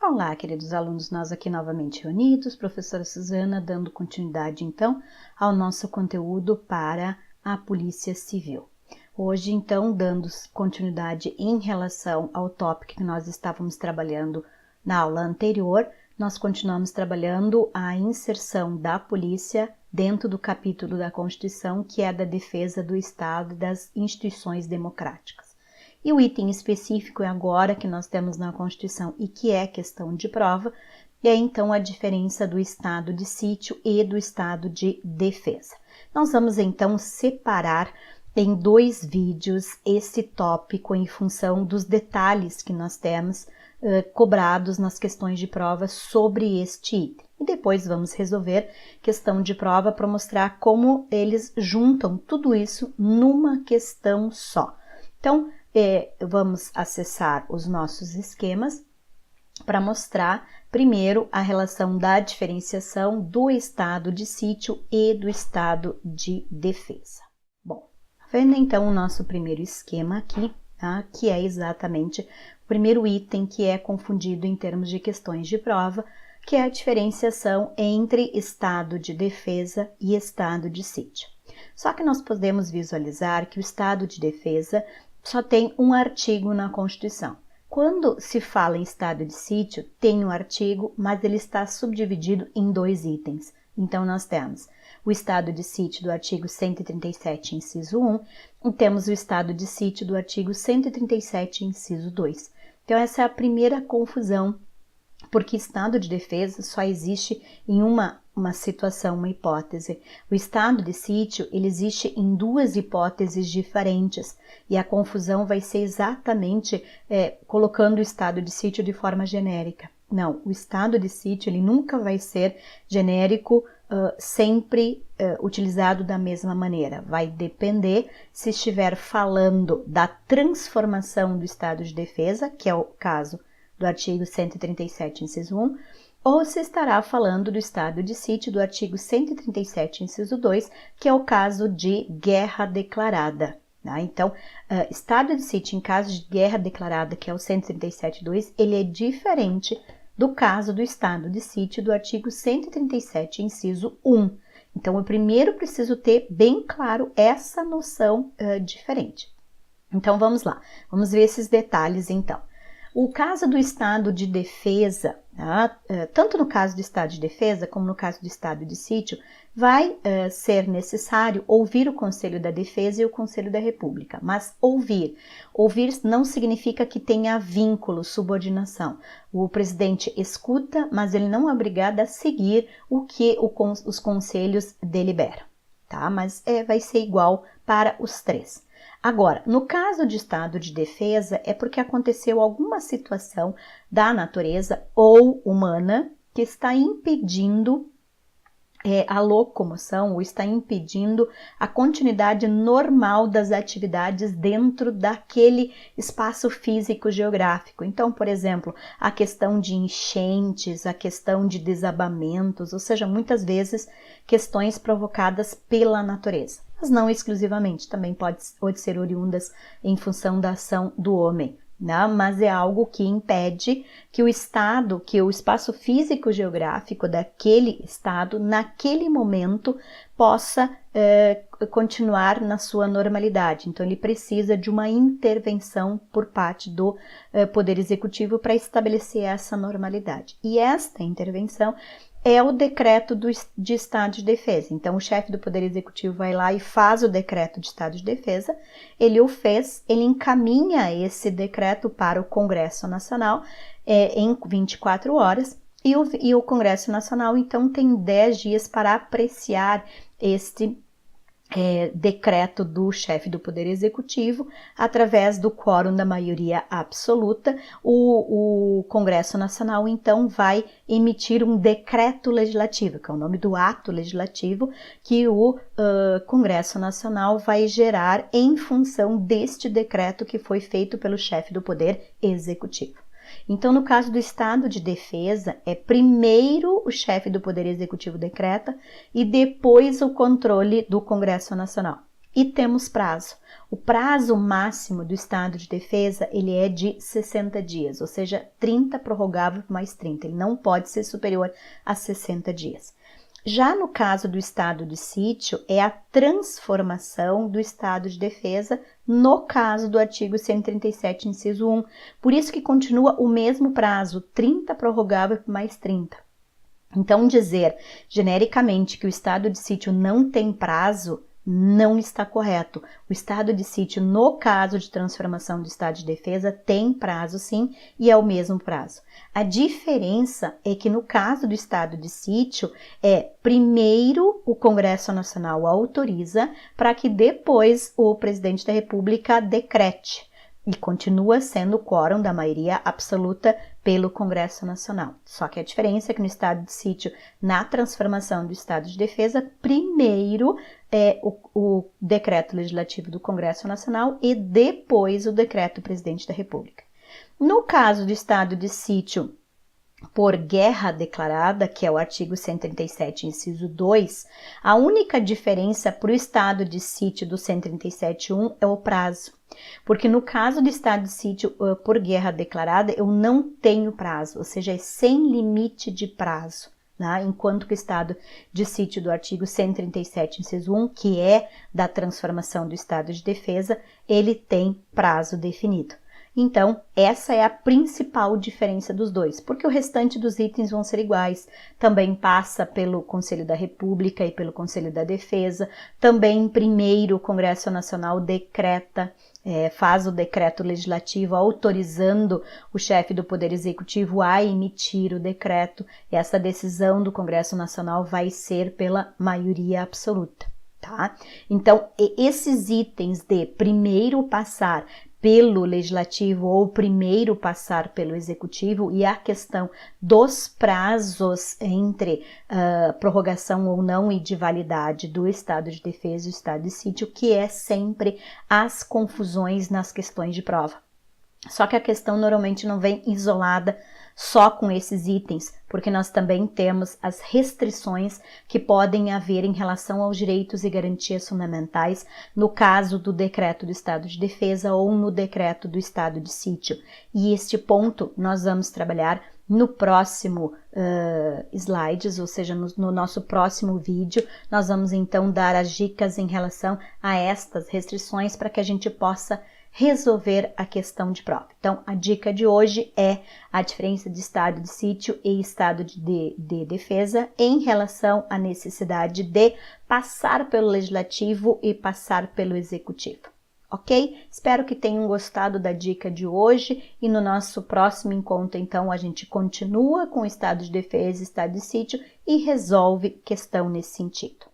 Olá, queridos alunos, nós aqui novamente reunidos, professora Suzana, dando continuidade então ao nosso conteúdo para a Polícia Civil. Hoje, então, dando continuidade em relação ao tópico que nós estávamos trabalhando na aula anterior, nós continuamos trabalhando a inserção da polícia dentro do capítulo da Constituição, que é da defesa do Estado e das instituições democráticas. E o item específico é agora que nós temos na Constituição e que é questão de prova, é então a diferença do estado de sítio e do estado de defesa. Nós vamos então separar em 2 vídeos esse tópico em função dos detalhes que nós temos cobrados nas questões de prova sobre este item. E depois vamos resolver questão de prova para mostrar como eles juntam tudo isso numa questão só. Então, vamos acessar os nossos esquemas para mostrar primeiro a relação da diferenciação do estado de sítio e do estado de defesa. Bom, vendo então o nosso primeiro esquema aqui, tá? Que é exatamente o primeiro item que é confundido em termos de questões de prova, que é a diferenciação entre estado de defesa e estado de sítio. Só que nós podemos visualizar que o estado de defesa só tem um artigo na Constituição. Quando se fala em estado de sítio, tem um artigo, mas ele está subdividido em 2 itens. Então, nós temos o estado de sítio do artigo 137, inciso 1, e temos o estado de sítio do artigo 137, inciso 2. Então, essa é a primeira confusão, porque estado de defesa só existe em uma situação, uma hipótese. O estado de sítio, ele existe em 2 hipóteses diferentes, e a confusão vai ser exatamente colocando o estado de sítio de forma genérica. Não, o estado de sítio, ele nunca vai ser genérico, sempre utilizado da mesma maneira. Vai depender se estiver falando da transformação do estado de defesa, que é o caso do artigo 137, inciso 1, ou se estará falando do estado de sítio do artigo 137, inciso 2, que é o caso de guerra declarada. Tá? Então, estado de sítio em caso de guerra declarada, que é o 137.2, ele é diferente do caso do estado de sítio do artigo 137, inciso 1. Então, eu primeiro preciso ter bem claro essa noção diferente. Então, vamos lá. Vamos ver esses detalhes, então. O caso do estado de defesa, tá? Tanto no caso do estado de defesa como no caso do estado de sítio, vai ser necessário ouvir o Conselho da Defesa e o Conselho da República. Mas ouvir não significa que tenha vínculo, subordinação. O presidente escuta, mas ele não é obrigado a seguir o que os conselhos deliberam, tá? Mas vai ser igual para os 3. Agora, no caso de estado de defesa, é porque aconteceu alguma situação da natureza ou humana que está impedindo a locomoção ou está impedindo a continuidade normal das atividades dentro daquele espaço físico geográfico. Então, por exemplo, a questão de enchentes, a questão de desabamentos, ou seja, muitas vezes questões provocadas pela natureza. Mas não exclusivamente, também pode ser oriundas em função da ação do homem, né? Mas é algo que impede que o estado, que o espaço físico geográfico daquele estado, naquele momento, possa continuar na sua normalidade. Então, ele precisa de uma intervenção por parte do Poder Executivo para estabelecer essa normalidade. E esta intervenção é o decreto de estado de defesa. Então, o chefe do Poder Executivo vai lá e faz o decreto de estado de defesa, ele o fez, ele encaminha esse decreto para o Congresso Nacional em 24 horas, e o Congresso Nacional, então, tem 10 dias para apreciar este decreto do chefe do Poder Executivo, através do quórum da maioria absoluta. O Congresso Nacional, então, vai emitir um decreto legislativo, que é o nome do ato legislativo, que o Congresso Nacional vai gerar em função deste decreto que foi feito pelo chefe do Poder Executivo. Então, no caso do estado de defesa, primeiro o chefe do Poder Executivo decreta e depois o controle do Congresso Nacional. e temos prazo. O prazo máximo do estado de defesa, ele é de 60 dias, ou seja, 30 prorrogável mais 30, ele não pode ser superior a 60 dias. Já no caso do estado de sítio, é a transformação do estado de defesa no caso do artigo 137, inciso 1. Por isso que continua o mesmo prazo, 30 prorrogável mais 30. Então, dizer genericamente que o estado de sítio não tem prazo não está correto. O estado de sítio, no caso de transformação do estado de defesa, tem prazo sim, e é o mesmo prazo. A diferença é que no caso do estado de sítio, primeiro o Congresso Nacional autoriza para que depois o presidente da República decrete. E continua sendo o quórum da maioria absoluta pelo Congresso Nacional. Só que a diferença é que no estado de sítio, na transformação do estado de defesa, primeiro é o decreto legislativo do Congresso Nacional e depois o decreto do presidente da República. No caso do estado de sítio por guerra declarada, que é o artigo 137, inciso 2, a única diferença para o estado de sítio do 137.1 é o prazo. Porque no caso do estado de sítio por guerra declarada, eu não tenho prazo, ou seja, é sem limite de prazo, né? Enquanto que o estado de sítio do artigo 137, inciso 1, que é da transformação do estado de defesa, ele tem prazo definido. Então, essa é a principal diferença dos dois, porque o restante dos itens vão ser iguais. Também passa pelo Conselho da República e pelo Conselho da Defesa. Também, primeiro, o Congresso Nacional decreta, faz o decreto legislativo autorizando o chefe do Poder Executivo a emitir o decreto. E essa decisão do Congresso Nacional vai ser pela maioria absoluta, tá? Então, esses itens de primeiro passar pelo legislativo ou primeiro passar pelo executivo e a questão dos prazos entre prorrogação ou não e de validade do estado de defesa e do estado de sítio, que é sempre as confusões nas questões de prova. Só que a questão normalmente não vem isolada só com esses itens, porque nós também temos as restrições que podem haver em relação aos direitos e garantias fundamentais no caso do decreto do estado de defesa ou no decreto do estado de sítio. E este ponto nós vamos trabalhar no próximo slides, ou seja, no nosso próximo vídeo, nós vamos então dar as dicas em relação a estas restrições para que a gente possa resolver a questão de prova. Então, a dica de hoje é a diferença de estado de sítio e estado de defesa em relação à necessidade de passar pelo legislativo e passar pelo executivo. Ok? Espero que tenham gostado da dica de hoje e no nosso próximo encontro, então, a gente continua com o estado de defesa e estado de sítio e resolve questão nesse sentido.